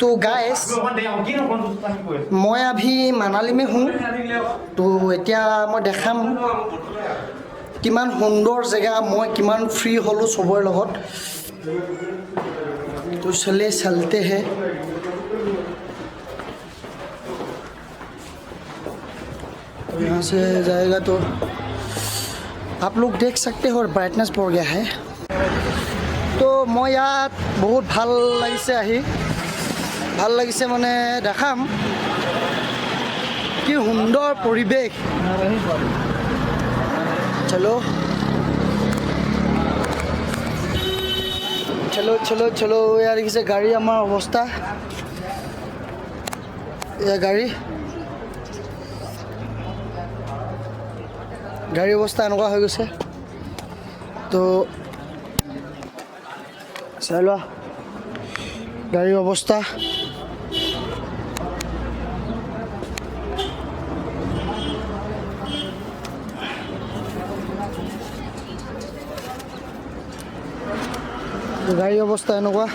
तो गाइस मैं अभी मनाली में हूँ तो এতিয়া मैं देखाम किमान सुंदर जगह मैं किमान फ्री हलो सबरे लगत तो चले चलते हैं तो यहाँ से जाएगा तो आप लोग देख सकते हो और ब्राइटनेस बढ़ गया है तो मैं यहाँ बहुत ভাল লাগিছে আহি ভাল লাগিছে মানে দেখাম কি সুন্দৰ পৰিবেশ चलो चलो चलो चलो यार किसी गाड़ी आमार अवस्था या गाड़ी अवस्था एनेकुवा हो गए तो चलो गाड़ी अवस्था गाड़ी अवस्था एनेकुवा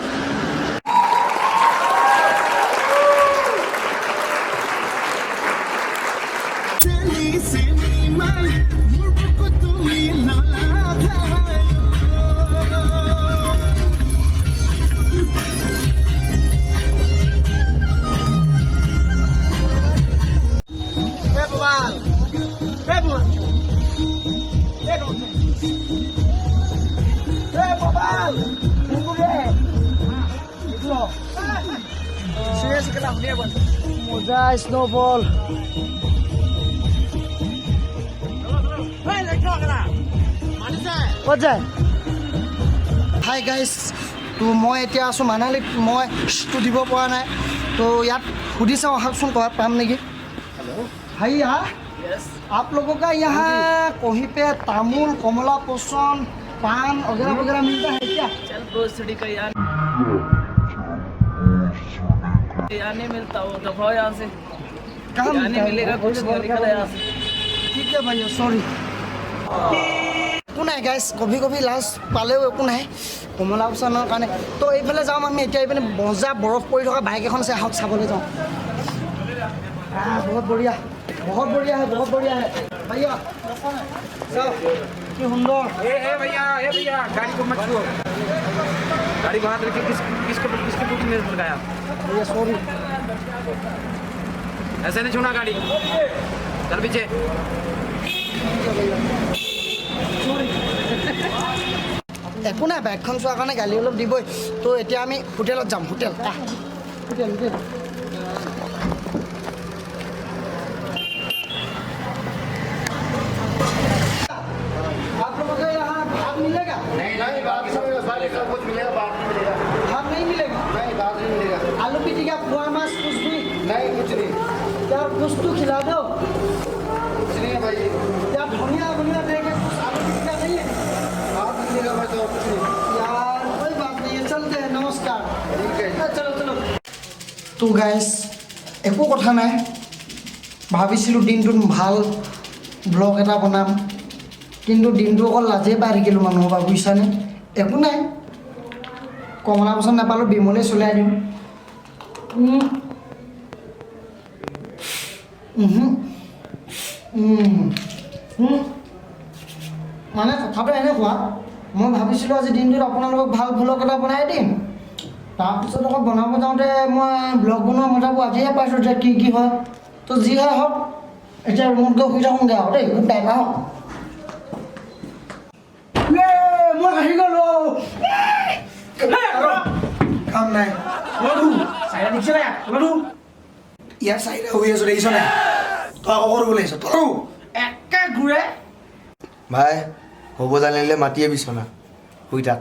मजा स्नोफॉल हाय गाइस तो मैं এতিয়া আছো মানালীত मैं तो দিব পৰা নাই तो ইয়াত সুধি চাওঁ আহকচোন ক'ৰবাত পাম নেকি भैया आप लोगों का यहाँ कहीं पे तामुल कमला पोषण पान वगैरह वगैरह मिलता है क्या चल ग्रोसरी का यार नहीं मिलता वो दफाओ यहाँ से कहाँ नहीं मिलेगा कुछ नहीं निकला यहाँ से ठीक है भैया सॉरी একো নাই গাইছ কভি কভি লাজ পালেও একো নাই কমলা পোষণৰ কাৰণে তো এইফালে যাম আমি এতিয়া এইপিনে মজা বৰফ পৰি থকা বাইক এখন আছে আহক চাবলৈ যাওঁ बहुत बढ़िया है भैया जाओ कि सुंदर ए भैया गाड़ी को मत छुओ गाड़ी को हाथ रख के किसके पूछ मेरे पर गया भैया सॉरी ऐसे नहीं छूना गाड़ी चल पीछे একো নাই বাইকখন চোৱাৰ কাৰণে গালি অলপ দিবই তো এতিয়া আমি হোটেলত যাম হোটেল आलू पिटिका पुआ माछ कुछ भी नहीं कुछ नहीं यार कुछ तो खिला दो कुछ नहीं है भाई यार धनिया धनिया देके कुछ आलू पिटिका नहीं है आप मिलेगा भाई तो कुछ नहीं यार कोई बात नहीं है चलते हैं नमस्कार ठीक है चलो चलो तो गाइस একো কথা নাই ভাবিছিলোঁ দিনটোত ভাল ব্লগ এটা বনাম কিন্তু দিনটো অকল লাজে পাই থাকিলোঁ মানুহৰ পৰা বুজিছানে একো নাই কমলা পচন্দ নাপালোঁ বিমলে চলাই দিওঁ মানে কথাটো এনেকুৱা মই ভাবিছিলোঁ আজি দিনটোত আপোনালোকক ভাল ভ্লগ এটা বনাই দিম তাৰপিছত আকৌ বনাব যাওঁতে মই ব্লগ বনোৱা মজাবোৰ আজিহে পাইছোঁ যে কি কি হয় তো যি হয় হওক এতিয়া ৰুমত গৈ শুই থাকোঁগৈ আৰু দেই গুড নাইট আহক মই আহি গ'লোঁ কাম নাই চাইডা দেখিছে নাই ইয়াৰ চাইডা হৈ আছোঁ দেখিছ নাই তই আকৌ কৰিবলৈ আহিছ তই একে ঘূৰে ভাই হ'ব জানিলে মাতিয়ে বিচনা শুই থাক